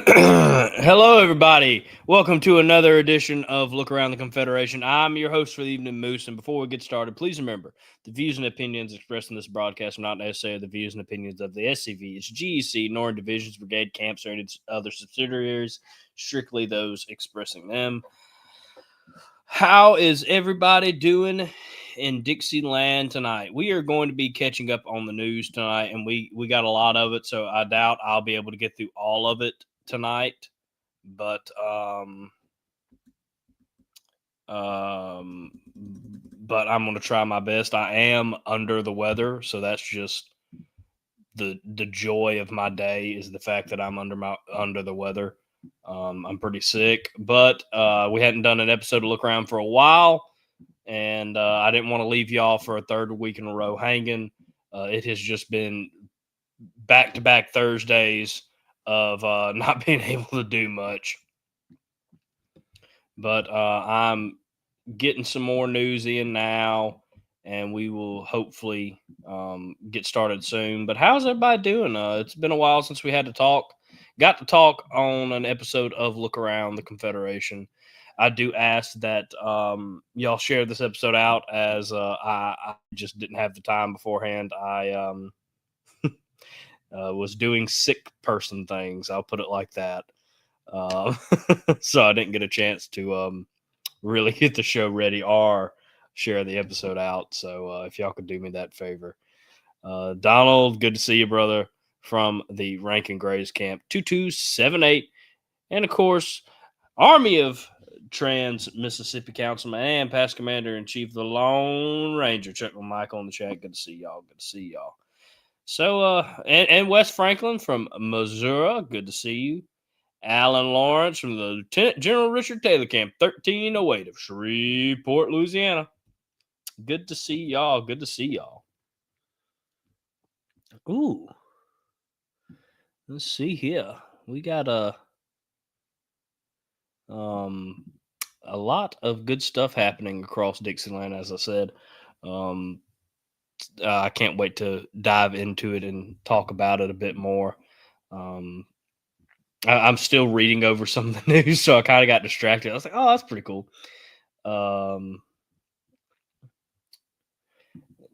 Hello, everybody. Welcome to another edition of Look Around the Confederation. I'm your host for the evening, Moose. And before we get started, please remember the views and opinions expressed in this broadcast are not necessarily the views and opinions of the SCV, its GEC, nor divisions, brigade, camps, or any other subsidiaries, strictly those expressing them. How is everybody doing in Dixieland tonight? We are going to be catching up on the news tonight, and we got a lot of it, so I doubt I'll be able to get through all of it tonight. But um but I'm going to try my best. I am under the weather, so that's just the joy of my day is the fact that I'm under the weather. I'm pretty sick, but we hadn't done an episode to look around for a while, and I didn't want to leave y'all for a third week in a row hanging. It has just been back to back Thursdays of not being able to do much. But I'm getting some more news in now, and we will hopefully get started soon. But how's everybody doing? It's been a while since we had to talk. Got to talk on an episode of Look Around the Confederation. I do ask that y'all share this episode out as I just didn't have the time beforehand. I was doing sick person things. I'll put it like that. Um, so I didn't get a chance to really get the show ready or share the episode out. So if y'all could do me that favor. Donald, good to see you, brother, from the Rank and Grays Camp 2278. And of course, Army of Trans Mississippi Councilman and past Commander in Chief, the Lone Ranger, Chuck Michael in the chat. Good to see y'all. Good to see y'all. So, and Wes Franklin from Missouri. Good to see you. Alan Lawrence from the Lieutenant General Richard Taylor Camp 1308 of Shreveport, Louisiana. Good to see y'all. Good to see y'all. Ooh. Let's see here. We got um a lot of good stuff happening across Dixieland, as I said. Um I can't wait to dive into it and talk about it a bit more. Um I'm still reading over some of the news, so I kind of got distracted. I was like, "Oh, that's pretty cool." Um,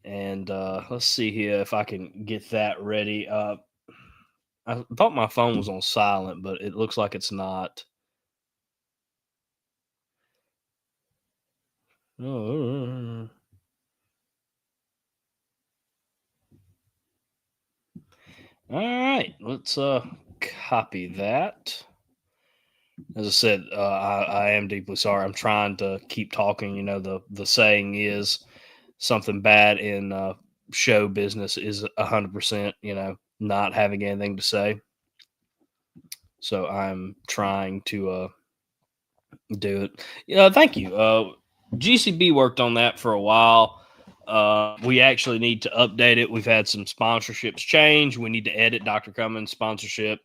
and let's see here if I can get that ready. I thought my phone was on silent, but it looks like it's not. All right, let's copy that. As I said, I am deeply sorry. I'm trying to keep talking. You know, the saying is something bad in show business is 100%. You know, not having anything to say. So I'm trying to do it. Yeah, thank you. GCB worked on that for a while. We actually need to update it. We've had some sponsorships change. We need to edit Dr. Cummins' sponsorship.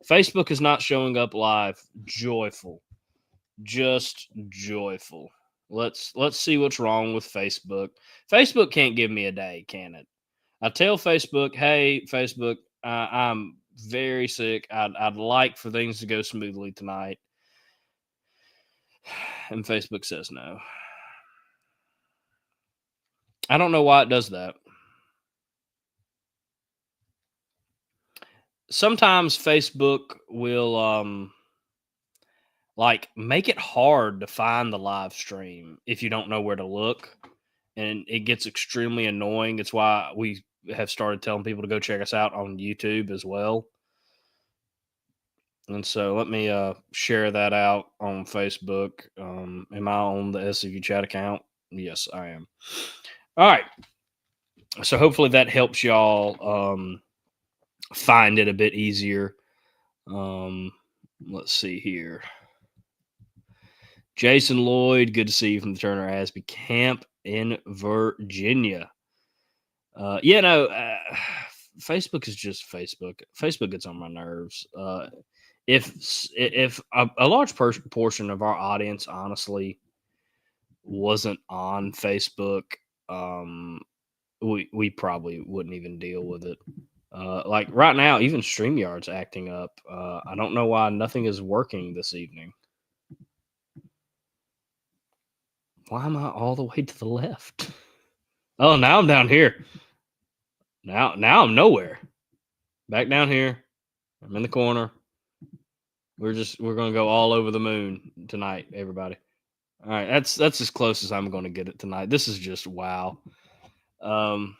Facebook is not showing up live. Joyful, just joyful. Let's see what's wrong with Facebook. Facebook can't give me a day, can it? I tell Facebook, hey, Facebook, I'm very sick. I'd like for things to go smoothly tonight. And Facebook says no. I don't know why it does that. Sometimes Facebook will like make it hard to find the live stream if you don't know where to look, and it gets extremely annoying. It's why we have started telling people to go check us out on YouTube as well. And so let me share that out on Facebook. Am I on the SCV chat account? Yes, I am. All right. So hopefully that helps y'all find it a bit easier. Let's see here. Jason Lloyd, good to see you from the Turner Asby camp in Virginia. Facebook is just Facebook. Facebook gets on my nerves. If a large portion of our audience honestly wasn't on Facebook, we probably wouldn't even deal with it. Like right now, even StreamYard's acting up. I don't know why nothing is working this evening. Why am I all the way to the left? Oh, now I'm down here. Now I'm nowhere. Back down here. I'm in the corner. We're gonna go all over the moon tonight, everybody. All right, that's as close as I'm gonna get it tonight. This is just wow. Um,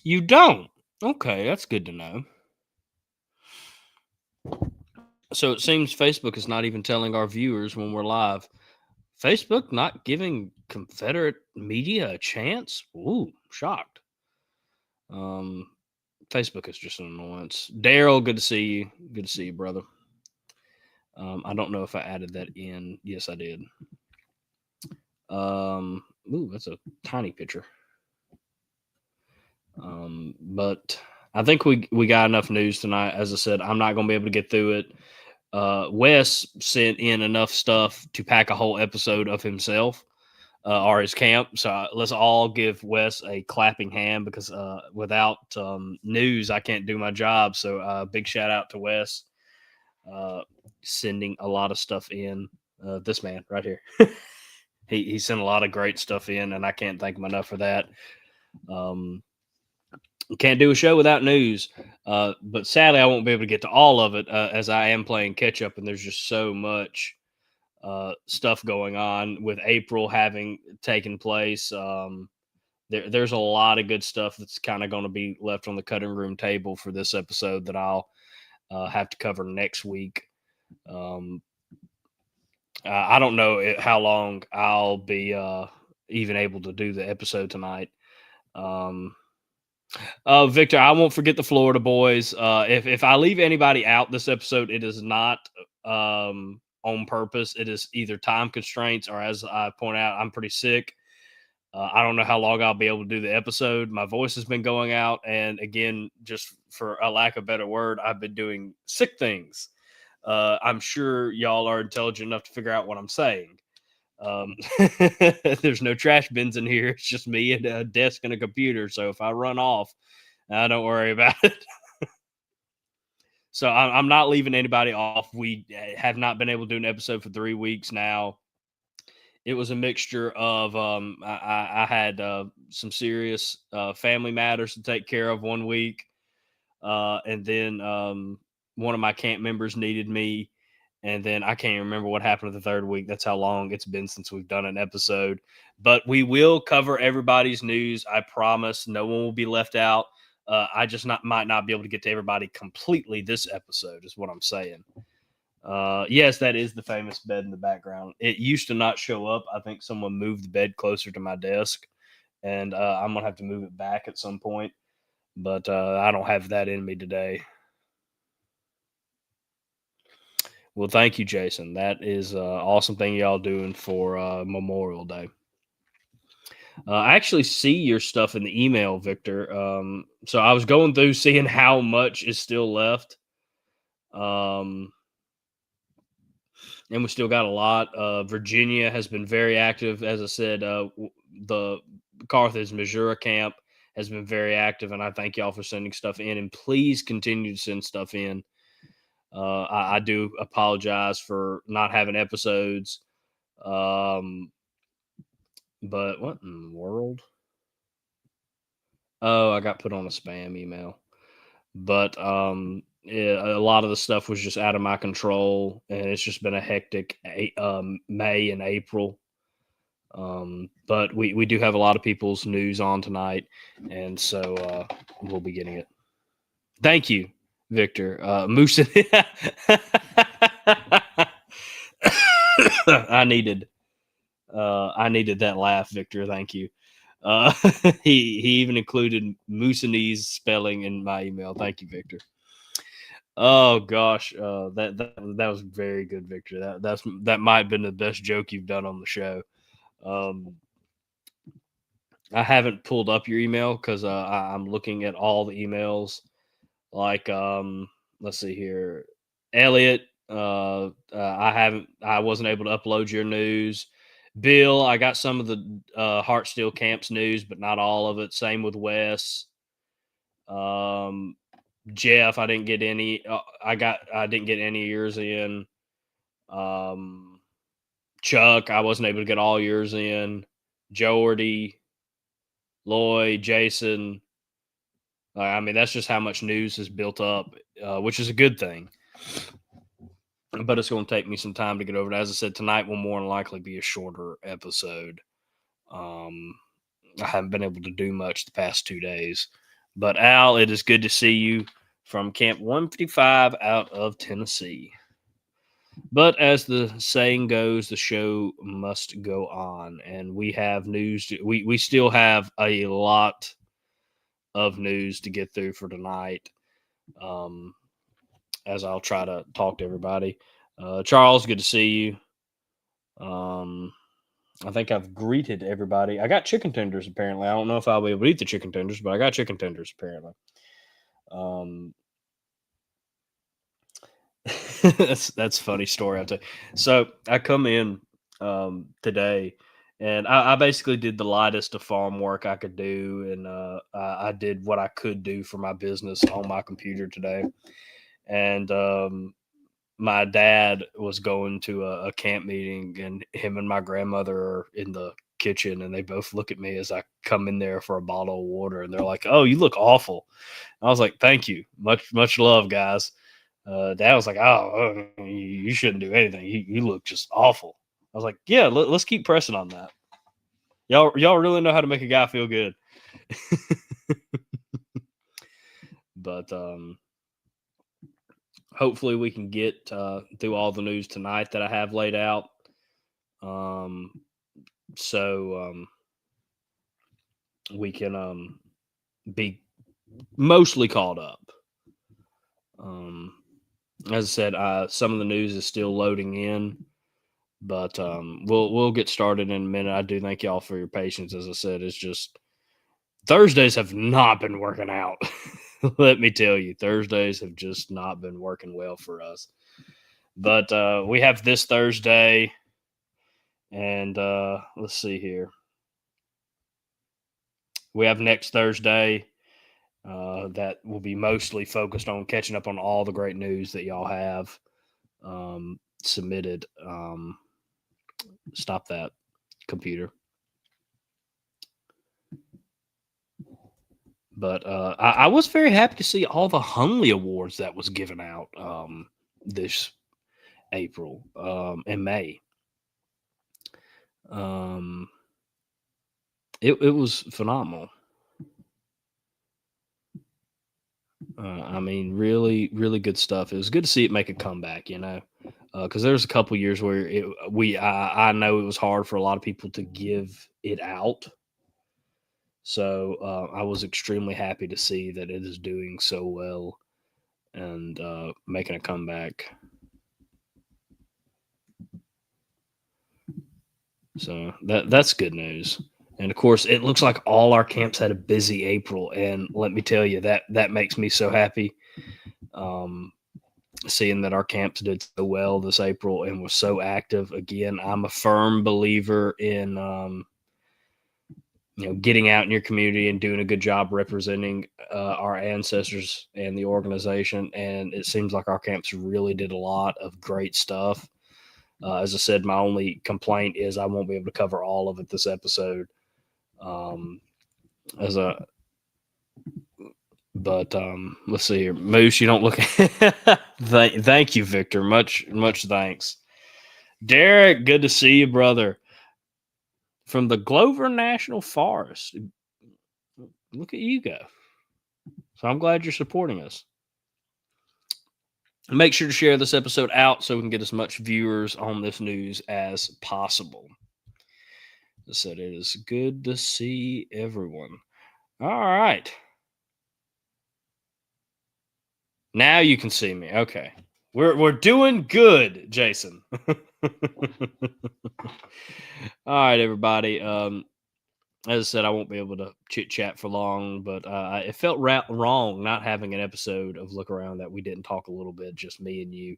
you don't. Okay, that's good to know. So it seems Facebook is not even telling our viewers when we're live. Facebook not giving Confederate media a chance? Ooh, shocked. Um, Facebook is just an annoyance. Daryl, good to see you. Good to see you, brother. I don't know if I added that in. Yes, I did. Ooh, that's a tiny picture. But I think we got enough news tonight. As I said, I'm not going to be able to get through it. Wes sent in enough stuff to pack a whole episode of himself or his camp. So let's all give Wes a clapping hand because without news, I can't do my job. So big shout out to Wes sending a lot of stuff in. This man right here. He sent a lot of great stuff in, and I can't thank him enough for that. Can't do a show without news, but sadly, I won't be able to get to all of it as I am playing catch up, and there's just so much stuff going on with April having taken place. There's a lot of good stuff that's kind of going to be left on the cutting room table for this episode that I'll have to cover next week. I don't know how long I'll be even able to do the episode tonight. Victor, I won't forget the Florida boys. If I leave anybody out this episode, it is not on purpose. It is either time constraints or, as I point out, I'm pretty sick. I don't know how long I'll be able to do the episode. My voice has been going out, and again, just for a lack of a better word, I've been doing sick things. I'm sure y'all are intelligent enough to figure out what I'm saying. Um, there's no trash bins in here. It's just me and a desk and a computer. So if I run off, don't worry about it. So I'm not leaving anybody off. We have not been able to do an episode for 3 weeks now. It was a mixture of I had some serious family matters to take care of one week, and then one of my camp members needed me, and then I can't remember what happened the third week. That's how long it's been since we've done an episode. But we will cover everybody's news. I promise. No one will be left out. I just might not be able to get to everybody completely this episode, is what I'm saying. Yes, that is the famous bed in the background. It used to not show up. I think someone moved the bed closer to my desk, and I'm gonna have to move it back at some point. But I don't have that in me today. Well, thank you, Jason. That is awesome thing y'all doing for Memorial Day. I actually see your stuff in the email, Victor. So I was going through seeing how much is still left. And we still got a lot. Virginia has been very active. As I said, the Carthage, Missouri camp has been very active, and I thank y'all for sending stuff in. And please continue to send stuff in. I do apologize for not having episodes. But what in the world? Oh, I got put on a spam email. But yeah, a lot of the stuff was just out of my control, and it's just been a hectic May and April. But we do have a lot of people's news on tonight, and so we'll be getting it. Thank you, Victor. Moose. I needed that laugh, Victor. Thank you. Uh, he even included Moosinese spelling in my email. Thank you, Victor. Oh gosh, that was very good, Victor. That might have been the best joke you've done on the show. Um, I haven't pulled up your email because I'm looking at all the emails. Like, let's see here, Elliot. I wasn't able to upload your news. Bill, I got some of the Heart Steel Camps news, but not all of it. Same with Wes. Jeff, I didn't get any. I didn't get any of yours in. Um, Chuck, I wasn't able to get all yours in. Jordy, Lloyd, Jason. I mean, that's just how much news has built up, which is a good thing. But it's going to take me some time to get over it. As I said, tonight will more than likely be a shorter episode. Um, I haven't been able to do much the past 2 days. But Al, it is good to see you from Camp 155 out of Tennessee. But as the saying goes, the show must go on, and we have news. We still have a lot of news to get through for tonight. Um, as I'll try to talk to everybody. Charles, good to see you. I think I've greeted everybody. I got chicken tenders apparently. I don't know if I'll be able to eat the chicken tenders, but I got chicken tenders apparently. Um, that's a funny story. I'll tell you. So I come in today, and I basically did the lightest of farm work I could do, and I did what I could do for my business on my computer today. And my dad was going to a camp meeting, and him and my grandmother are in the kitchen, and they both look at me as I come in there for a bottle of water, and they're like, "Oh, you look awful." I was like, "Thank you, much love, guys." Dad was like, "Oh, you shouldn't do anything. You look just awful." I was like, "Yeah, let's keep pressing on that. Y'all really know how to make a guy feel good." But hopefully we can get through all the news tonight that I have laid out. So we can be mostly caught up. As I said, some of the news is still loading in, but we'll get started in a minute. I do thank y'all for your patience. As I said, it's just Thursdays have not been working out. Let me tell you, Thursdays have just not been working well for us. But we have this Thursday, and let's see here. We have next Thursday that will be mostly focused on catching up on all the great news that y'all have submitted. Stop that, computer. But I was very happy to see all the Hunley Awards that was given out this April and May. It was phenomenal. I mean, really, really good stuff. It was good to see it make a comeback, because there's a couple years where I know it was hard for a lot of people to give it out. So I was extremely happy to see that it is doing so well and making a comeback. So that's good news. And of course, it looks like all our camps had a busy April, and let me tell you that makes me so happy. Seeing that our camps did so well this April and was so active. Again, I'm a firm believer in getting out in your community and doing a good job representing our ancestors and the organization. And it seems like our camps really did a lot of great stuff. As I said, my only complaint is I won't be able to cover all of it this episode. But let's see here. Moose, you don't look. Thank you, Victor. Much thanks. Derek, good to see you, brother. From the Glover National Forest. Look at you go. So I'm glad you're supporting us. Make sure to share this episode out so we can get as much viewers on this news as possible. I said it is good to see everyone. All right. Now you can see me. Okay. We're doing good, Jason. All right, everybody. As I said, I won't be able to chit chat for long, but it felt wrong not having an episode of Look Around that we didn't talk a little bit, just me and you.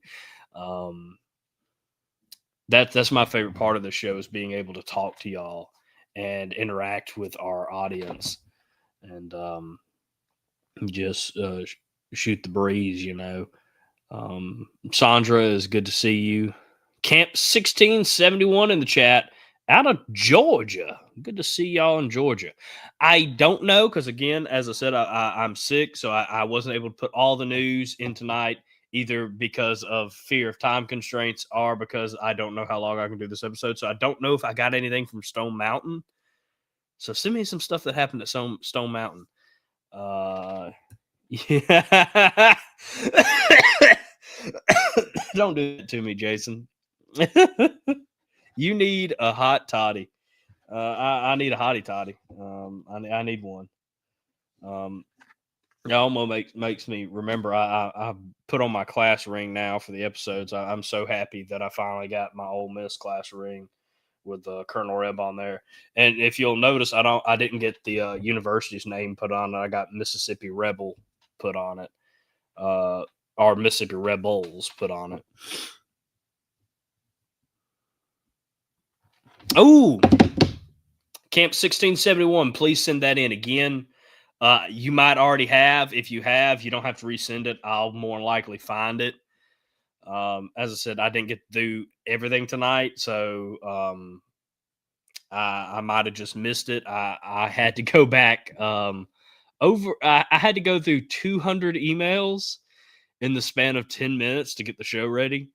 That's my favorite part of the show is being able to talk to y'all and interact with our audience. And just shoot the breeze, Sandra, is good to see you. Camp 1671 in the chat out of Georgia. Good to see y'all in Georgia. I don't know because, again, as I said, I'm sick, so I wasn't able to put all the news in tonight, either because of fear of time constraints or because I don't know how long I can do this episode. So I don't know if I got anything from Stone Mountain. So send me some stuff that happened at Stone Mountain. Yeah. Don't do it to me, Jason. You need a hot toddy. I need a hottie toddy. I need one. It almost makes me remember. I put on my class ring now for the episodes. I'm so happy that I finally got my Ole Miss class ring with Colonel Reb on there. And if you'll notice, I didn't get the university's name put on it. I got Mississippi Rebel put on it. Or Mississippi Rebels put on it. Oh, Camp 1671. Please send that in again. You might already have. If you have, you don't have to resend it. I'll more likely find it. As I said, I didn't get to do everything tonight, so I might have just missed it. I had to go back I had to go through 200 emails in the span of 10 minutes to get the show ready.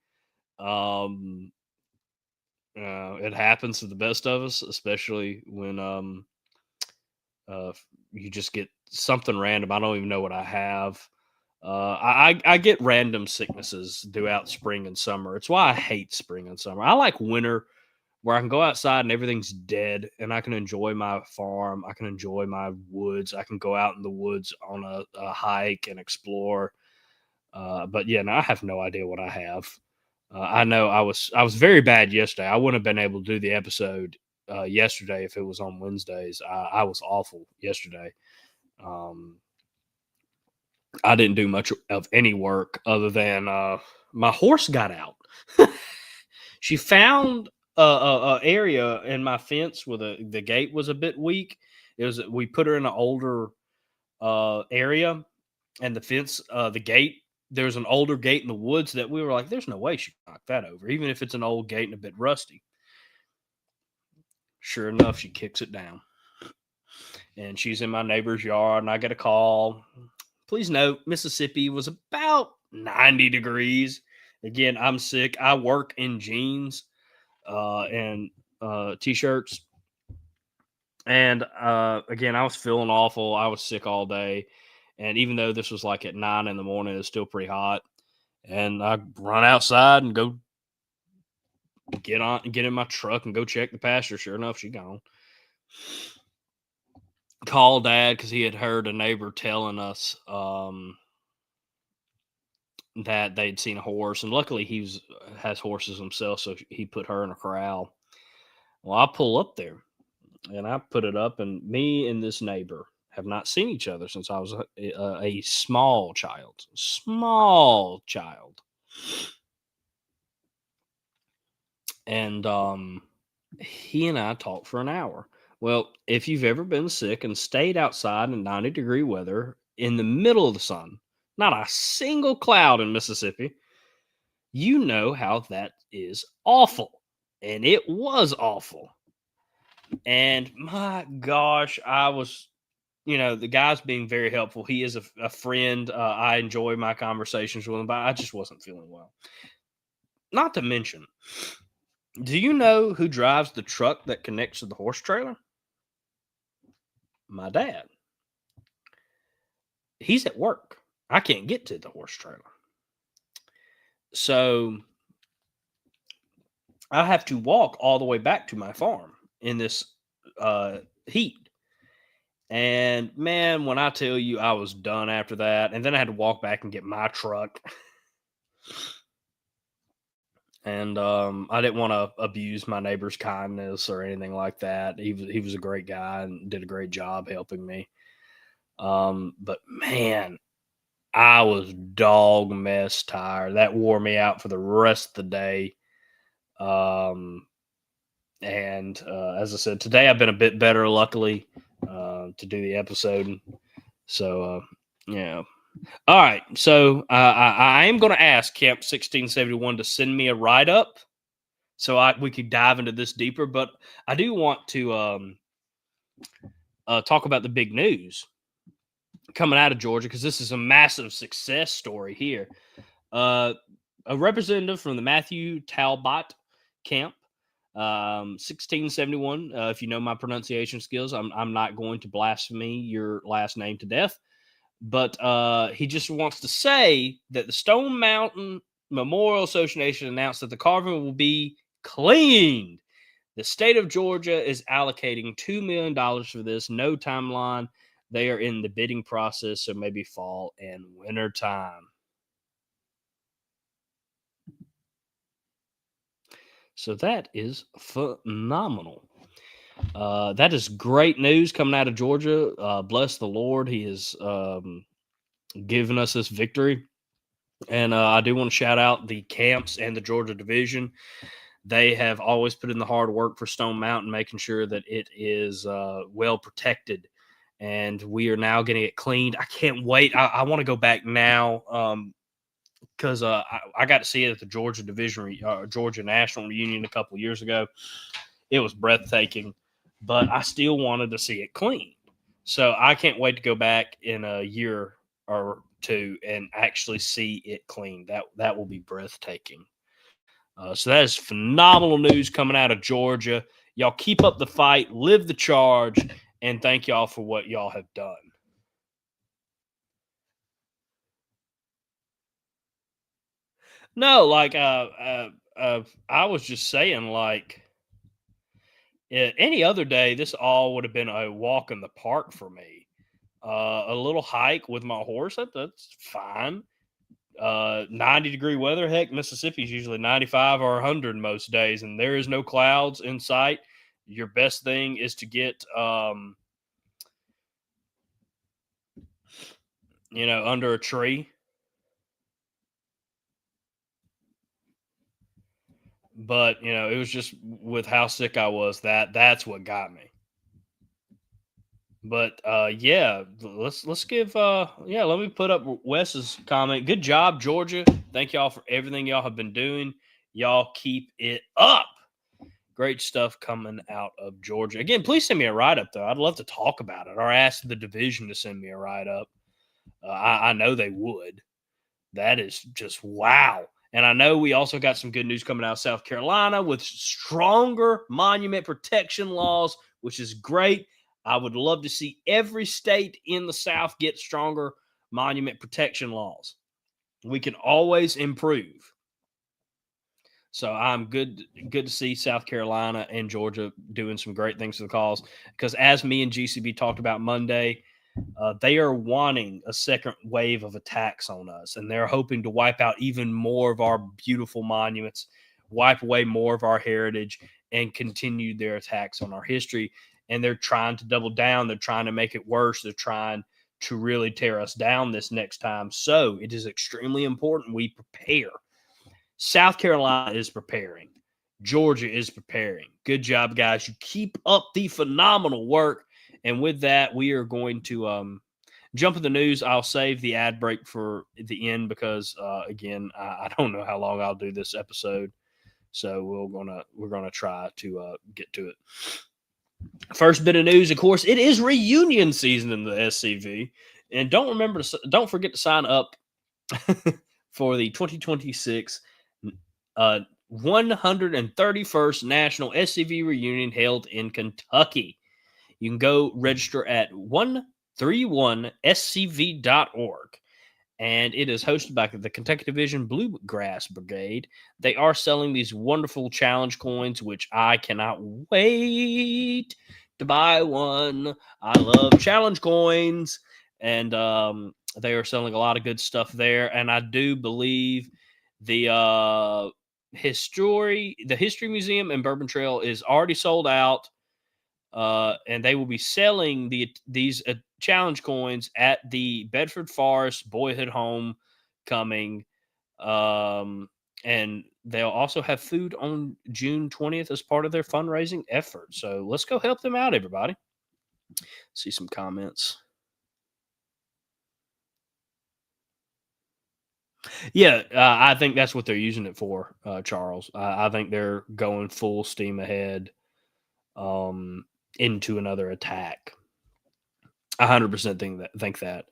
It happens to the best of us, especially when you just get something random. I don't even know what I have. I get random sicknesses throughout spring and summer. It's why I hate spring and summer. I like winter, where I can go outside and everything's dead, and I can enjoy my farm. I can enjoy my woods. I can go out in the woods on a hike and explore. But yeah, no, I have no idea what I have. I know I was very bad yesterday. I wouldn't have been able to do the episode yesterday if it was on Wednesdays. I was awful yesterday. Um, I didn't do much of any work other than my horse got out. She found a area in my fence where the gate was a bit weak. We put her in an older area, and the fence, the gate. There's an older gate in the woods that we were like, "There's no way she can knock that over, even if it's an old gate and a bit rusty." Sure enough, she kicks it down, and she's in my neighbor's yard. And I get a call. Please note, Mississippi was about 90 degrees. Again, I'm sick. I work in jeans and t-shirts. And again, I was feeling awful. I was sick all day. And even though this was like at 9 in the morning, it's still pretty hot. And I run outside and go get in my truck and go check the pasture. Sure enough, she gone. Call Dad because he had heard a neighbor telling us that they'd seen a horse, and luckily has horses himself, so he put her in a corral. Well, I pull up there and I put it up, and me and this neighbor have not seen each other since I was a small child. Small child. And he and I talked for an hour. Well, if you've ever been sick and stayed outside in 90-degree weather in the middle of the sun, not a single cloud in Mississippi, you know how that is awful. And it was awful. And my gosh, I was, the guy's being very helpful. He is a friend. I enjoy my conversations with him, but I just wasn't feeling well. Not to mention, do you know who drives the truck that connects to the horse trailer? My dad. He's at work. I can't get to the horse trailer. So I have to walk all the way back to my farm in this heat. And man, when I tell you I was done after that, and then I had to walk back and get my truck. And I didn't want to abuse my neighbor's kindness or anything like that. He was a great guy and did a great job helping me. But man, I was dog mess tired. That wore me out for the rest of the day. And as I said, today I've been a bit better, luckily, to do the episode. So Yeah. All right. So I am going to ask Camp 1671 to send me a write up so we could dive into this deeper. But I do want to talk about the big news coming out of Georgia because this is a massive success story here. Uh, a representative from the Matthew Talbot camp, 1671. If you know my pronunciation skills, I'm not going to blaspheme your last name to death. But he just wants to say that the Stone Mountain Memorial Association announced that the carving will be cleaned. The state of Georgia is allocating $2 million for this. No timeline. They are in the bidding process, so maybe fall and winter time. So that is phenomenal. That is great news coming out of Georgia. Bless the Lord. He has given us this victory. And I do want to shout out the camps and the Georgia division. They have always put in the hard work for Stone Mountain, making sure that it is well protected. And we are now getting it cleaned. I can't wait. I want to go back now because I got to see it at the Georgia division, Georgia National Reunion a couple years ago. It was breathtaking, but I still wanted to see it clean. So I can't wait to go back in a year or two and actually see it clean. That will be breathtaking. So that is phenomenal news coming out of Georgia. Y'all keep up the fight, live the charge, and thank y'all for what y'all have done. No, like I was just saying, like any other day, this all would have been a walk in the park for me. A little hike with my horse, that's fine. 90-degree weather. Heck, Mississippi's usually 95 or 100 most days, and there is no clouds in sight. Your best thing is to get, under a tree. But it was just with how sick I was that's what got me. But yeah, let's give yeah, let me put up Wes's comment. Good job, Georgia. Thank y'all for everything y'all have been doing. Y'all keep it up. Great stuff coming out of Georgia. Again, please send me a write up though. I'd love to talk about it, or ask the division to send me a write up. I know they would. That is just wow. And I know we also got some good news coming out of South Carolina with stronger monument protection laws, which is great. I would love to see every state in the South get stronger monument protection laws. We can always improve. So I'm good to see South Carolina and Georgia doing some great things for the cause. Because as me and GCB talked about Monday, they are wanting a second wave of attacks on us, and they're hoping to wipe out even more of our beautiful monuments, wipe away more of our heritage, and continue their attacks on our history. And they're trying to double down. They're trying to make it worse. They're trying to really tear us down this next time. So it is extremely important we prepare. South Carolina is preparing. Georgia is preparing. Good job, guys. You keep up the phenomenal work. And with that, we are going to jump in the news. I'll save the ad break for the end because, again, I don't know how long I'll do this episode. So we're gonna try to get to it. First bit of news, of course, it is reunion season in the SCV, and don't forget to sign up for the 2026 131st National SCV Reunion held in Kentucky. You can go register at 131scv.org. And it is hosted by the Kentucky Division Bluegrass Brigade. They are selling these wonderful challenge coins, which I cannot wait to buy one. I love challenge coins. And they are selling a lot of good stuff there. And I do believe the History Museum and Bourbon Trail is already sold out. And they will be selling these challenge coins at the Bedford Forest Boyhood Homecoming. And they'll also have food on June 20th as part of their fundraising effort. So let's go help them out, everybody. See some comments. Yeah, I think that's what they're using it for, Charles. I think they're going full steam ahead um, into another attack. 100% think that.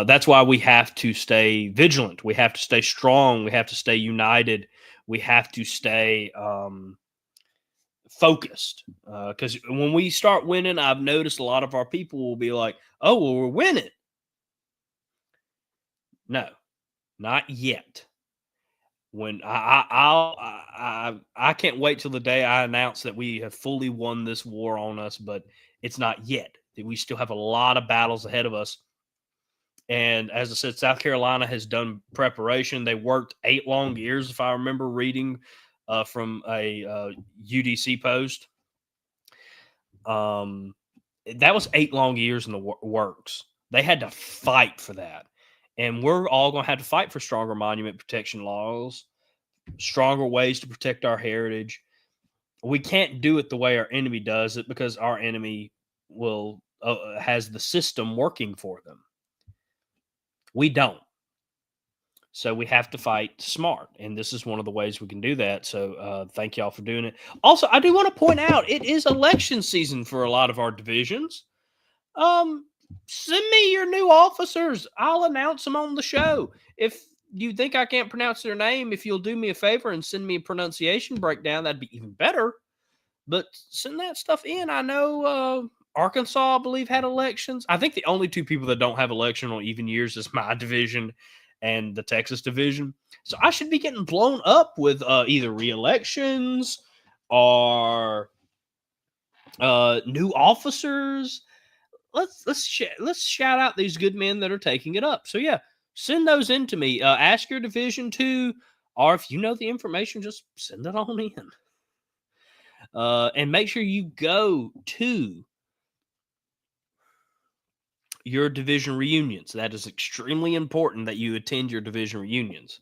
That's why we have to stay vigilant. We have to stay strong. We have to stay united. We have to stay focused. Because when we start winning, I've noticed a lot of our people will be like, "Oh, well, we're winning." No, not yet. When I can't wait till the day I announce that we have fully won this war on us, but it's not yet. We still have a lot of battles ahead of us. And as I said, South Carolina has done preparation. They worked 8 long years, if I remember reading from a UDC post. Um, that was 8 long years in the works. They had to fight for that. And we're all going to have to fight for stronger monument protection laws, stronger ways to protect our heritage. We can't do it the way our enemy does it because our enemy will has the system working for them. We don't. So we have to fight smart, and this is one of the ways we can do that. So thank y'all for doing it. Also, I do want to point out it is election season for a lot of our divisions. Um, Send me your new officers. I'll announce them on the show. If you think I can't pronounce their name, if you'll do me a favor and send me a pronunciation breakdown, that'd be even better. But send that stuff in. I know Arkansas, I believe, had elections. I think the only two people that don't have election on even years is my division and the Texas division. So I should be getting blown up with either re-elections or new officers. Let's shout out these good men that are taking it up. So yeah, send those in to me. Ask your division too, or if you know the information, just send it on in. And make sure you go to your division reunions. That is extremely important that you attend your division reunions.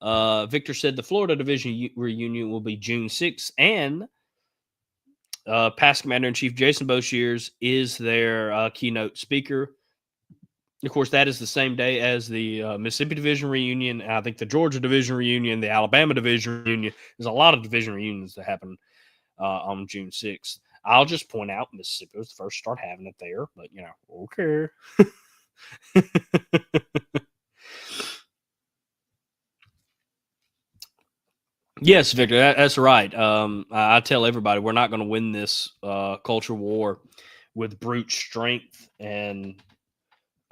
Victor said the Florida division reunion will be June 6th, and past Commander in Chief Jason Boshears is their keynote speaker. Of course, that is the same day as the Mississippi Division reunion. I think the Georgia Division reunion, the Alabama Division reunion. There's a lot of division reunions that happen on June 6th. I'll just point out Mississippi was the first to start having it there, but okay. Yes, Victor, that's right. I tell everybody we're not going to win this culture war with brute strength and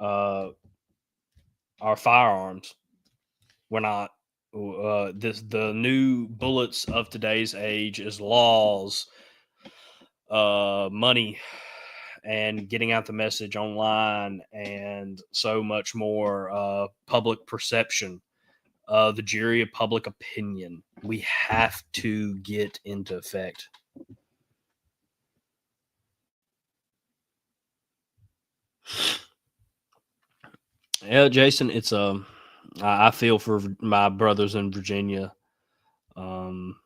uh, our firearms. We're not. The new bullets of today's age is laws, money, and getting out the message online, and so much more. Public perception, the jury of public opinion. We have to get into effect. Yeah, Jason, it's I feel for my brothers in Virginia. Um,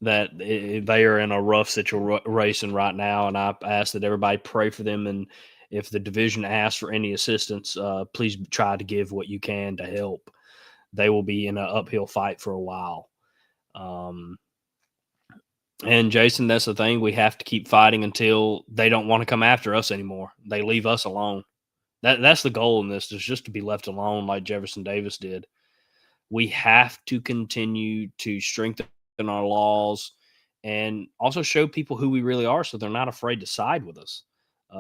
that they are in a rough situation right now, and I ask that everybody pray for them. And if the division asks for any assistance, please try to give what you can to help. They will be in an uphill fight for a while. Um, and Jason, that's the thing. We have to keep fighting until they don't want to come after us anymore. They leave us alone. That's the goal in this, is just to be left alone like Jefferson Davis did. We have to continue to strengthen our laws and also show people who we really are so they're not afraid to side with us.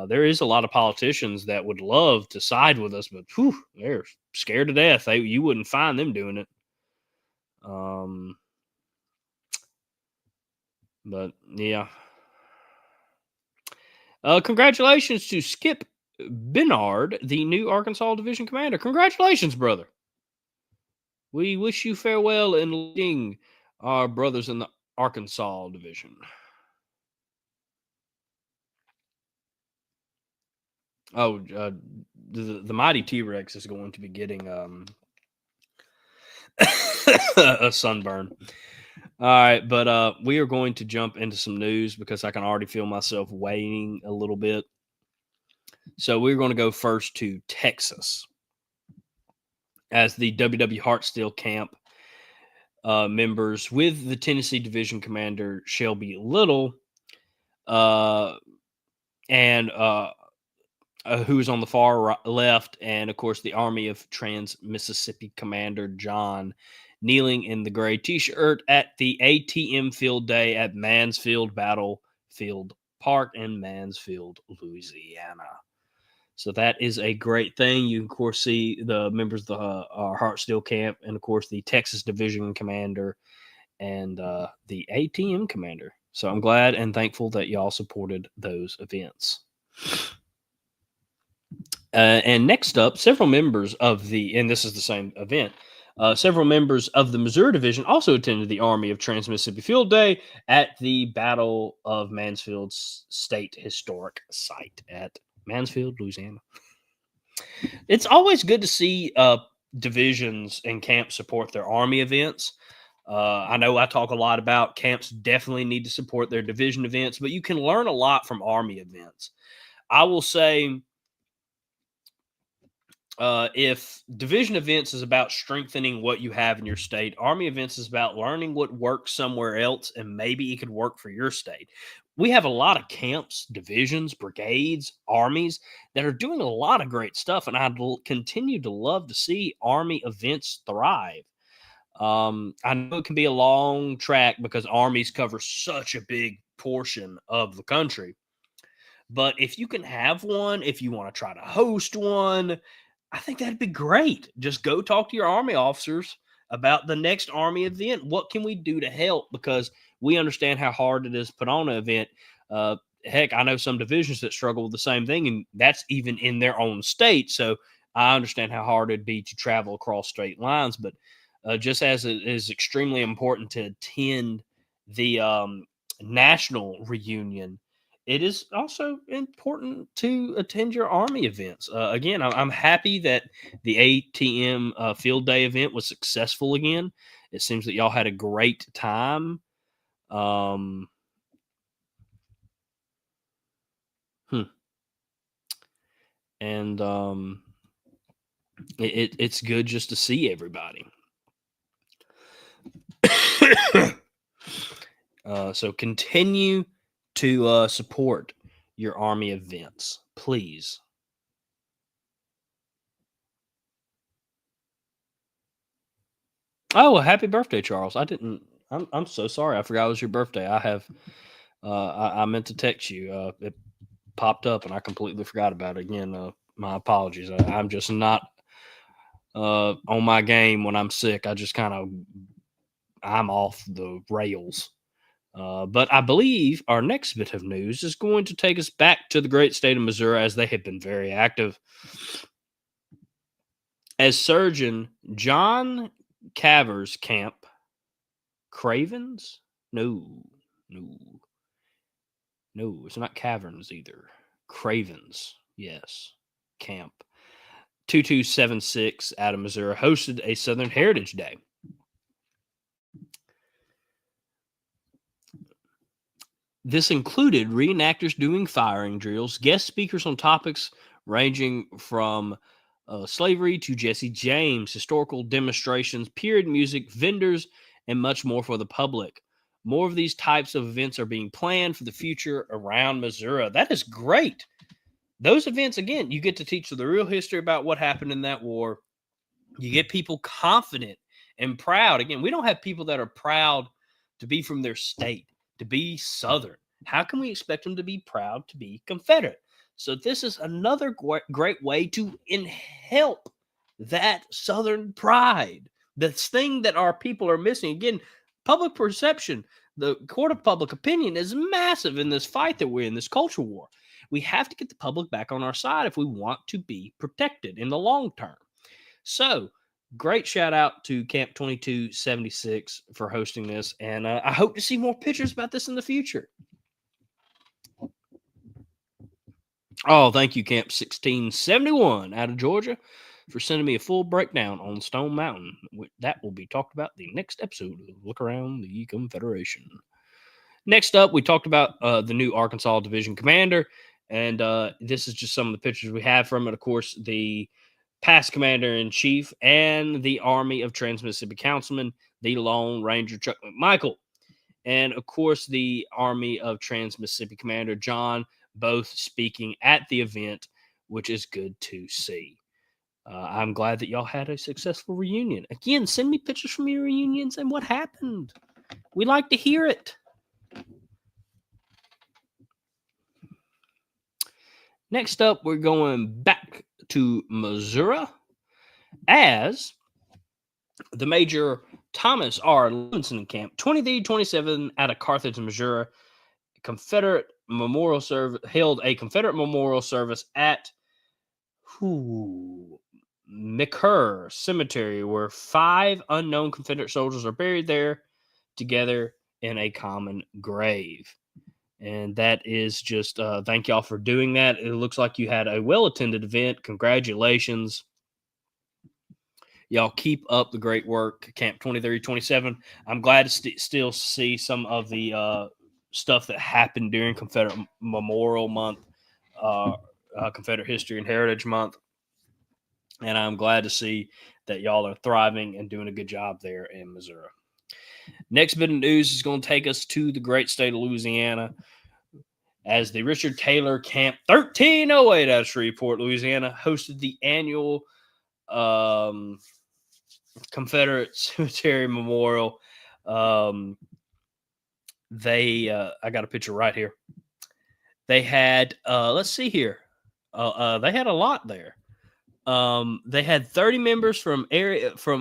There is a lot of politicians that would love to side with us, but they're scared to death. You wouldn't find them doing it. Um, but yeah. Congratulations to Skip Bernard, the new Arkansas Division commander. Congratulations, brother. We wish you farewell in leading our brothers in the Arkansas Division. Oh, the mighty T Rex is going to be getting a sunburn. All right, but we are going to jump into some news because I can already feel myself waiting a little bit. So we're going to go first to Texas. as the WW Hartsdale camp members with the Tennessee Division Commander Shelby Little, uh, and who is on the far left, and of course the Army of Trans Mississippi Commander John, kneeling in the gray T-shirt at the ATM Field Day at Mansfield Battlefield Park in Mansfield, Louisiana. So that is a great thing. You, of course, see the members of the Hartsdale camp, and of course the Texas Division Commander and the ATM Commander. So I'm glad and thankful that y'all supported those events. And next up, several members of and this is the same event, several members of the Missouri Division also attended the Army of Trans-Mississippi Field Day at the Battle of Mansfield's State Historic Site at Mansfield, Louisiana. It's always good to see divisions and camps support their Army events. I know I talk a lot about camps definitely need to support their division events, but you can learn a lot from Army events. I will say, if division events is about strengthening what you have in your state, Army events is about learning what works somewhere else and maybe it could work for your state. We have a lot of camps, divisions, brigades, armies that are doing a lot of great stuff, and I'd continue to love to see Army events thrive. I know it can be a long track because armies cover such a big portion of the country. But if you can have one, if you want to try to host one, I think that'd be great. Just go talk to your Army officers about the next Army event. What can we do to help? Because we understand how hard it is to put on an event. Heck, I know some divisions that struggle with the same thing, and that's even in their own state. So I understand how hard it'd be to travel across state lines. But just as it is extremely important to attend the national reunion, it is also important to attend your Army events. Again, I'm happy that the ATM Field Day event was successful again. It seems that y'all had a great time. Um, hmm. And it's good just to see everybody. So continue to support your Army events, please. Oh, well, happy birthday, Charles! I didn't. I'm so sorry. I forgot it was your birthday. I have. I meant to text you. It popped up, and I completely forgot about it again. My apologies. I'm just not on my game when I'm sick. I just kind of I'm off the rails. But I believe our next bit of news is going to take us back to the great state of Missouri, as they have been very active. As Surgeon John Caver's camp, Cravens? No, no, no, it's not Caverns either. Cravens, yes, camp. 2276 out of Missouri hosted a Southern Heritage Day. This included reenactors doing firing drills, guest speakers on topics ranging from slavery to Jesse James, historical demonstrations, period music, vendors, and much more for the public. More of these types of events are being planned for the future around Missouri. That is great. Those events, again, you get to teach the real history about what happened in that war. You get people confident and proud. Again, we don't have people that are proud to be from their state, to be Southern. How can we expect them to be proud to be Confederate? So this is another great way to help that Southern pride. This thing that our people are missing. Again, public perception, the court of public opinion is massive in this fight that we're in, this culture war. We have to get the public back on our side if we want to be protected in the long term. So, great shout out to Camp 2276 for hosting this. And I hope to see more pictures about this in the future. Oh, thank you, Camp 1671 out of Georgia, for sending me a full breakdown on Stone Mountain. That will be talked about the next episode of Look Around the Confederation. Next up, we talked about the new Arkansas Division Commander. And this is just some of the pictures we have from it. Of course, the past commander-in-chief, and the Army of Trans-Mississippi Councilman, the Lone Ranger Chuck McMichael. And of course, the Army of Trans-Mississippi Commander John, both speaking at the event, which is good to see. I'm glad that y'all had a successful reunion. Again, send me pictures from your reunions and what happened. We like to hear it. Next up, we're going back to Missouri as the Major Thomas R. Levinson Camp, 2327 out of Carthage, Missouri. Confederate memorial service held a Confederate memorial service at McCurr Cemetery, where 5 unknown Confederate soldiers are buried there together in a common grave. And that is just thank y'all for doing that. It looks like you had a well-attended event. Congratulations. Y'all keep up the great work, Camp 2327. I'm glad to still see some of the stuff that happened during Confederate Memorial Month, Confederate History and Heritage Month. And I'm glad to see that y'all are thriving and doing a good job there in Missouri. Next bit of news is going to take us to the great state of Louisiana, as the Richard Taylor Camp 1308 out of Shreveport, Louisiana, hosted the annual Confederate Cemetery Memorial. I got a picture right here. They had, let's see here. They had a lot there. They had 30 members from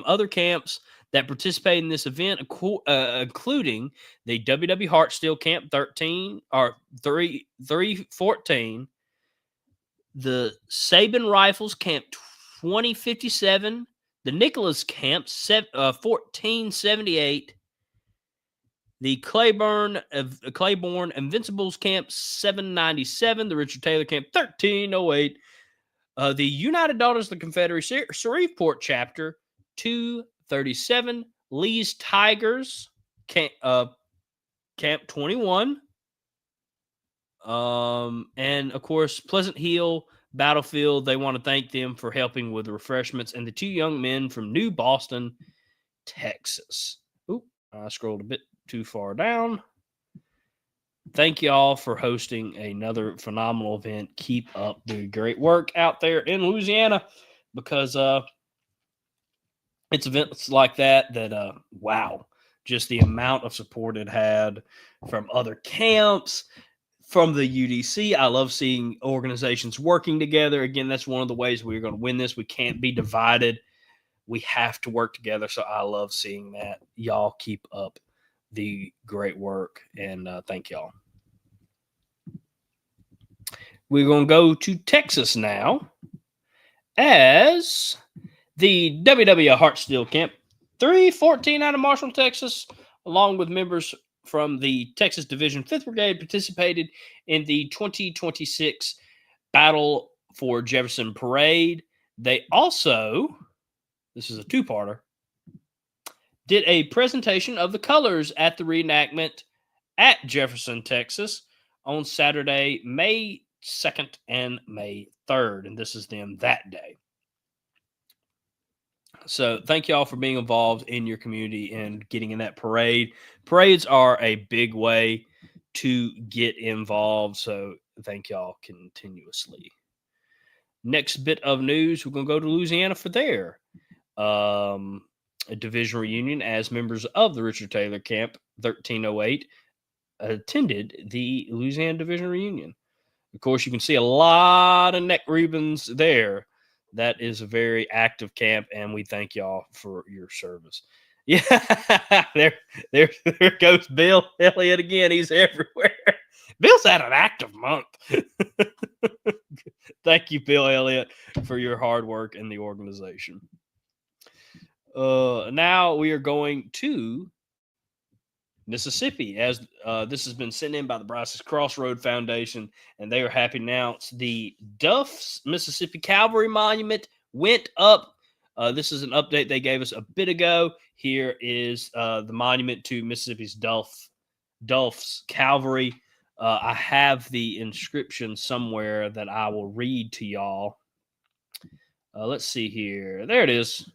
other camps that participated in this event, including the W.W. Hart Steel Camp 314, the Sabin Rifles Camp 2057, the Nicholas Camp 1478, the Claiborne Invincibles Camp 797, the Richard Taylor Camp 1308, the United Daughters of the Confederacy Shreveport Chapter 237, Lee's Tigers Camp 21, and of course Pleasant Hill Battlefield. They want to thank them for helping with the refreshments, and the 2 young men from New Boston, Texas. Oop, I scrolled a bit too far down. Thank y'all for hosting another phenomenal event. Keep up the great work out there in Louisiana, because it's events like that wow, just the amount of support it had from other camps, from the UDC. I love seeing organizations working together. Again, that's one of the ways we're going to win this. We can't be divided. We have to work together. So I love seeing that. Y'all keep up the great work, and thank y'all. We're going to go to Texas now, as the W.W. Hart Steel Camp 314 out of Marshall, Texas, along with members from the Texas Division 5th Brigade, participated in the 2026 Battle for Jefferson Parade. They also, this is a 2-parter, did a presentation of the colors at the reenactment at Jefferson, Texas on Saturday, May 2nd and May 3rd. And this is them that day. So thank y'all for being involved in your community and getting in that parade. Parades are a big way to get involved. So thank y'all continuously. Next bit of news, we're going to go to Louisiana for their a division reunion, as members of the Richard Taylor Camp 1308 attended the Louisiana division reunion. Of course, you can see a lot of neck ribbons there. That is a very active camp, and we thank y'all for your service. Yeah, there goes Bill Elliott again. He's everywhere. Bill's had an active month. Thank you, Bill Elliott, for your hard work in the organization. Now we are going to Mississippi, as this has been sent in by the Brazos Crossroad Foundation, and they are happy to announce the Duff's Mississippi Cavalry Monument went up. This is an update they gave us a bit ago. Here is the monument to Mississippi's Duff's Cavalry. I have the inscription somewhere that I will read to y'all. Let's see here. There it is.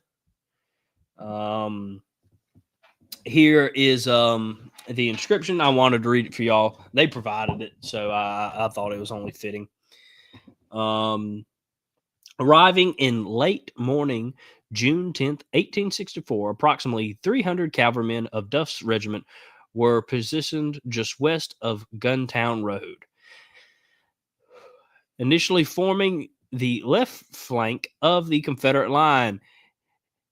Here is the inscription. I wanted to read it for y'all. They provided it, so I thought it was only fitting. Arriving in late morning, June 10th, 1864, approximately 300 cavalrymen of Duff's regiment were positioned just west of Guntown Road, initially forming the left flank of the Confederate line.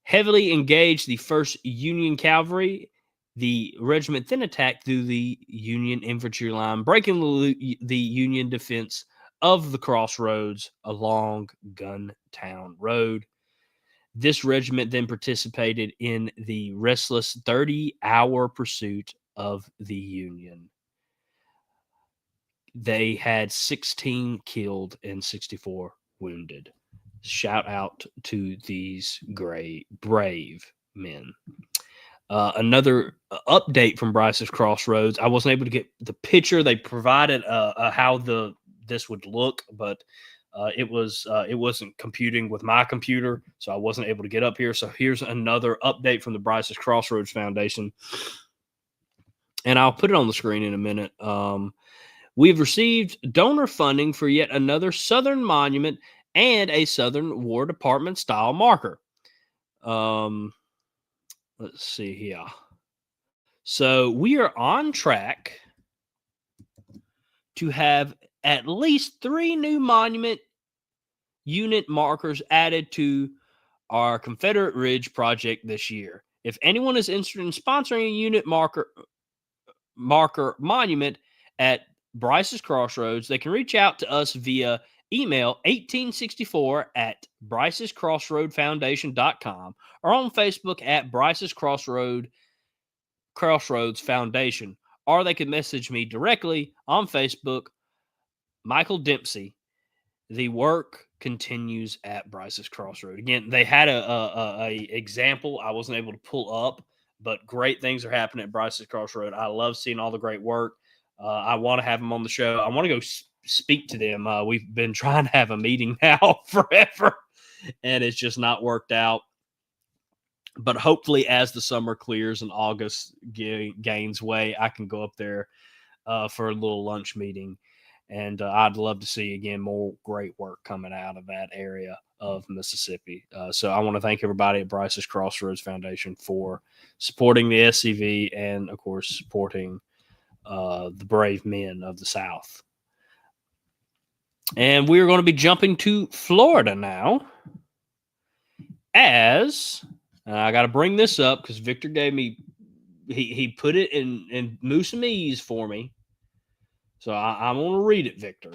Heavily engaged the 1st Union Cavalry. The regiment then attacked through the Union infantry line, breaking the Union defense of the crossroads along Guntown Road. This regiment then participated in the restless 30-hour pursuit of the Union. They had 16 killed and 64 wounded. Shout out to these brave men. Another update from Bryce's Crossroads. I wasn't able to get the picture. They provided how this would look, but it wasn't computing with my computer, so I wasn't able to get up here. So here's another update from the Bryce's Crossroads Foundation, and I'll put it on the screen in a minute. We've received donor funding for yet another Southern monument and a Southern War Department style marker. Let's see here. So we are on track to have at least 3 new monument unit markers added to our Confederate Ridge project this year. If anyone is interested in sponsoring a unit marker monument at Bryce's Crossroads, they can reach out to us via email 1864 at brycescrossroadfoundation.com or on Facebook at Bryce's Crossroads Foundation, or they can message me directly on Facebook, Michael Dempsey. The work continues at Bryce's Crossroad. Again, they had a example I wasn't able to pull up, but great things are happening at Bryce's Crossroad. I love seeing all the great work. I want to have them on the show. I want to go speak to them. We've been trying to have a meeting now forever, and it's just not worked out. But hopefully, as the summer clears and August gains way, I can go up there for a little lunch meeting. And I'd love to see, again, more great work coming out of that area of Mississippi. So I want to thank everybody at Bryce's Crossroads Foundation for supporting the SCV and, of course, supporting the brave men of the South. And we're going to be jumping to Florida now, as I got to bring this up because Victor gave me, he put it in Moosamese for me. So I'm going to read it, Victor.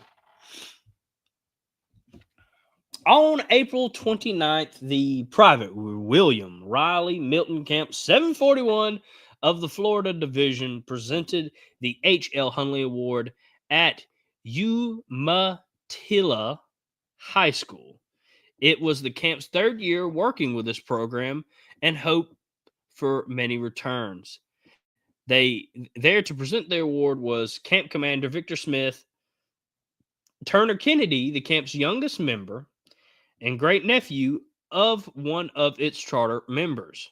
On April 29th, the Private William Riley Milton Camp 741 of the Florida Division presented the H.L. Hunley Award at Umatilla High School. It was the camp's 3rd year working with this program and hope for many returns. There to present their award was Camp Commander Victor Smith, Turner Kennedy, the camp's youngest member, and great-nephew of one of its charter members.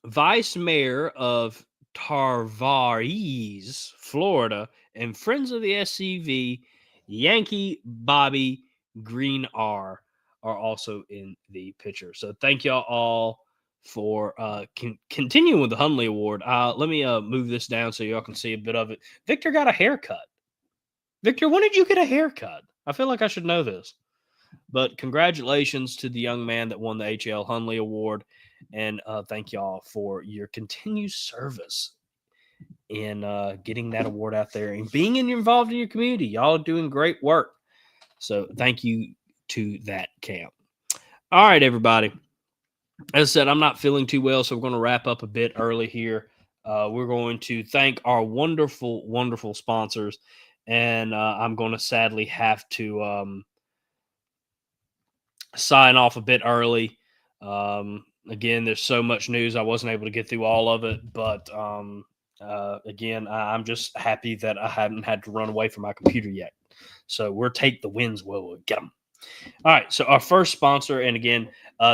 Vice Mayor of Tavares, Florida, and friends of the SCV, Yankee Bobby Green are also in the picture. So thank y'all all for continuing with the Hunley Award. Let me move this down so y'all can see a bit of it. Victor got a haircut. Victor, when did you get a haircut? I feel like I should know this. But congratulations to the young man that won the H.L. Hunley Award. And thank y'all for your continued service in getting that award out there and being involved in your community. Y'all are doing great work. So thank you to that camp. All right, everybody. As I said, I'm not feeling too well, so we're going to wrap up a bit early here. We're going to thank our wonderful, wonderful sponsors. And I'm going to sadly have to sign off a bit early. Again, there's so much news. I wasn't able to get through all of it. But again, I'm just happy that I haven't had to run away from my computer yet. So we'll take the wins where we'll get them. All right, so our first sponsor, and again,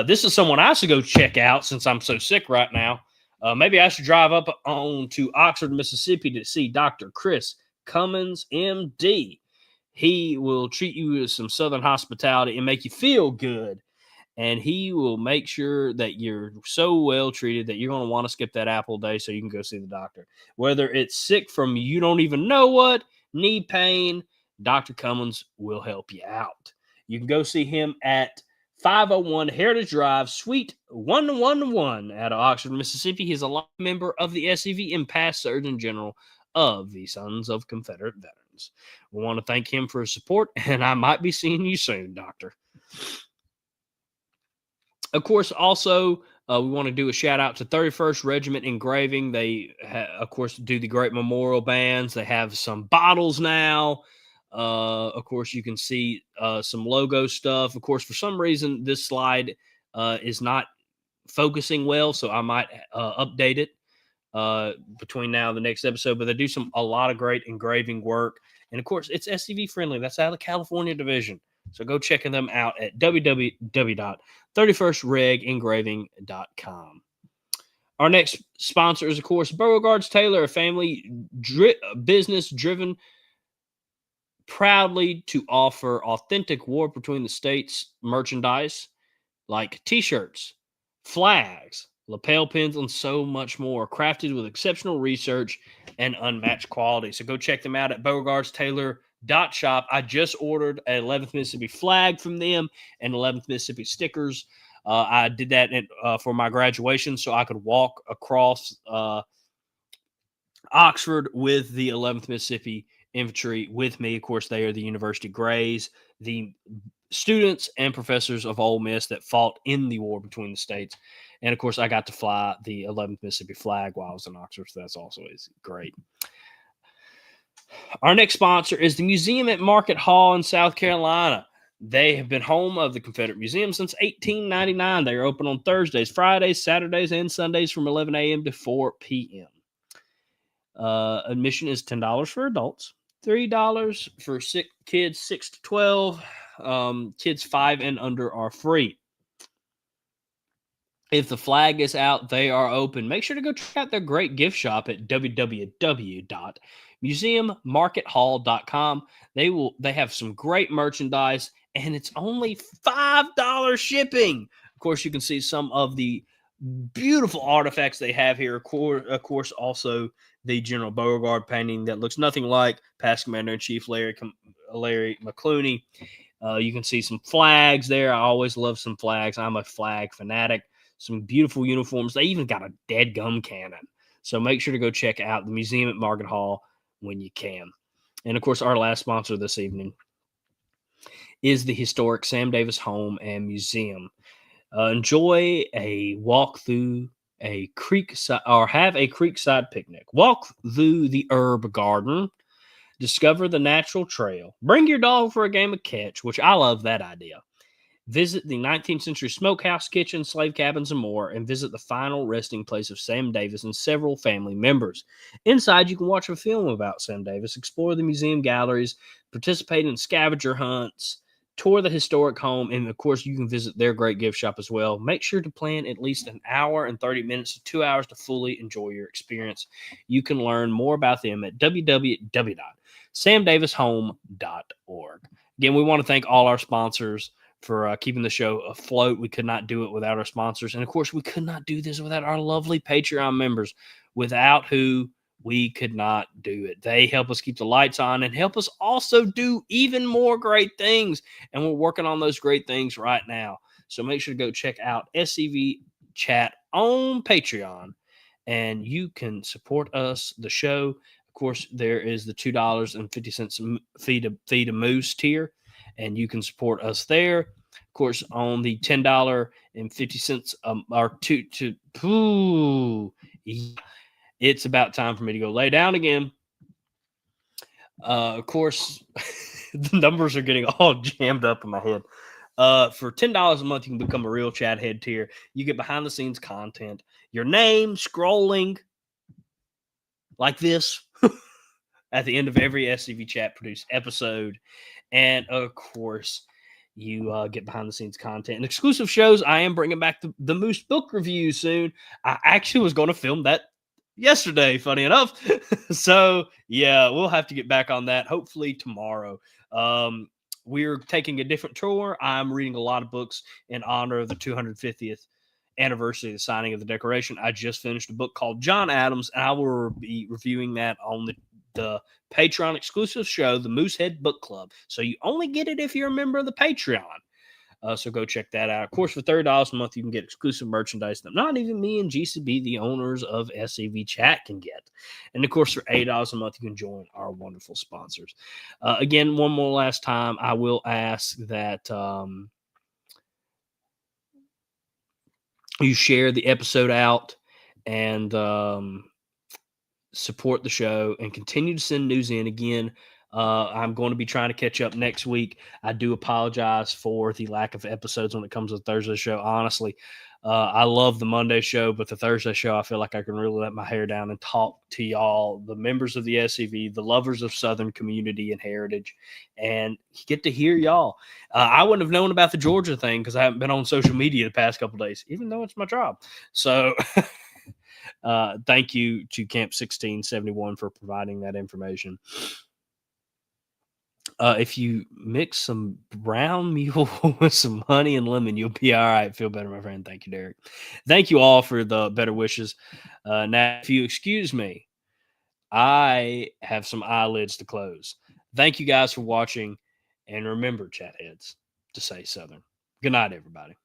this is someone I should go check out since I'm so sick right now. Maybe I should drive up on to Oxford, Mississippi to see Dr. Chris Cummins, MD. He will treat you with some Southern hospitality and make you feel good. And he will make sure that you're so well treated that you're going to want to skip that apple day so you can go see the doctor. Whether it's sick from you don't even know what, knee pain, Dr. Cummins will help you out. You can go see him at 501 Heritage Drive, Suite 111 out of Oxford, Mississippi. He's a life member of the SEV and past Surgeon General of the Sons of Confederate Veterans. We want to thank him for his support, and I might be seeing you soon, Doctor. Of course, also, we want to do a shout out to 31st Regiment Engraving. They, of course, do the great memorial bands. They have some bottles now. Of course, you can see some logo stuff. Of course, for some reason, this slide is not focusing well, so I might update it between now and the next episode. But they do a lot of great engraving work. And of course, it's SCV friendly. That's out of the California division. So go check them out at www.31stregengraving.com. Our next sponsor is, of course, Beauregard's Tailor, a family business driven proudly to offer authentic War Between the States merchandise like t-shirts, flags, lapel pins, and so much more, crafted with exceptional research and unmatched quality. So go check them out at beauregardstailor.shop. I just ordered an 11th Mississippi flag from them and 11th Mississippi stickers. I did that for my graduation so I could walk across Oxford with the 11th Mississippi Infantry with me. Of course, they are the University Grays, the students and professors of Ole Miss that fought in the war between the states. And of course, I got to fly the 11th Mississippi flag while I was in Oxford. So that's also great. Our next sponsor is the museum at Market Hall in South Carolina. They have been home of the Confederate Museum since 1899. They are open on Thursdays, Fridays, Saturdays, and Sundays from 11 a.m. to 4 p.m. Admission is $10 for adults, $3 for kids 6 to 12. Kids 5 and under are free. If the flag is out, they are open. Make sure to go check out their great gift shop at www.museummarkethall.com. They have some great merchandise, and it's only $5 shipping. Of course, you can see some of the beautiful artifacts they have here. Of course, also the General Beauregard painting that looks nothing like past Commander-in-Chief Larry McClooney. You can see some flags there. I always love some flags. I'm a flag fanatic. Some beautiful uniforms. They even got a dead gum cannon. So make sure to go check out the museum at Market Hall when you can. And of course, our last sponsor this evening is the historic Sam Davis Home and Museum. Enjoy a walk through a creekside or have a creekside picnic. Walk through the herb garden. Discover the natural trail. Bring your dog for a game of catch, which I love that idea. Visit the 19th century smokehouse, kitchen, slave cabins, and more, and visit the final resting place of Sam Davis and several family members. Inside, you can watch a film about Sam Davis, explore the museum galleries, participate in scavenger hunts, tour the historic home, and of course, you can visit their great gift shop as well. Make sure to plan at least an hour and 30 minutes to 2 hours to fully enjoy your experience. You can learn more about them at www.samdavishome.org. Again, we want to thank all our sponsors for keeping the show afloat. We could not do it without our sponsors. And of course, we could not do this without our lovely Patreon members, without who we could not do it. They help us keep the lights on and help us also do even more great things. And we're working on those great things right now. So make sure to go check out SCV Chat on Patreon, and you can support us, the show. Of course, there is the $2.50 feed a moose tier, and you can support us there. Of course, on the $10.50 it's about time for me to go lay down again. Of course, the numbers are getting all jammed up in my head. For $10 a month, you can become a real chat head tier. You get behind the scenes content, your name scrolling like this at the end of every SCV Chat produced episode. And of course, you get behind the scenes content and exclusive shows. I am bringing back the Moose book review soon. I actually was going to film that yesterday, funny enough. So, yeah, we'll have to get back on that hopefully tomorrow. Um, we're taking a different tour. I'm reading a lot of books in honor of the 250th anniversary of the signing of the Declaration. I just finished a book called John Adams, and I will be reviewing that on the Patreon exclusive show, the Moosehead Book Club. So you only get it if you're a member of the Patreon. So go check that out. Of course, for $30 a month, you can get exclusive merchandise that not even me and GCB, the owners of SCV Chat, can get. And of course, for $8 a month, you can join our wonderful sponsors. Again, one more last time, I will ask that you share the episode out and support the show and continue to send news in. Again, I'm going to be trying to catch up next week. I do apologize for the lack of episodes when it comes to the Thursday show. Honestly, I love the Monday show, but the Thursday show, I feel like I can really let my hair down and talk to y'all, the members of the SCV, the lovers of Southern community and heritage, and get to hear y'all. I wouldn't have known about the Georgia thing because I haven't been on social media the past couple of days, even though it's my job. So thank you to Camp 1671 for providing that information. If you mix some brown mule with some honey and lemon, you'll be all right. Feel better, my friend. Thank you, Derek. Thank you all for the better wishes. Now, if you excuse me, I have some eyelids to close. Thank you guys for watching. And remember, chat heads, to stay Southern. Good night, everybody.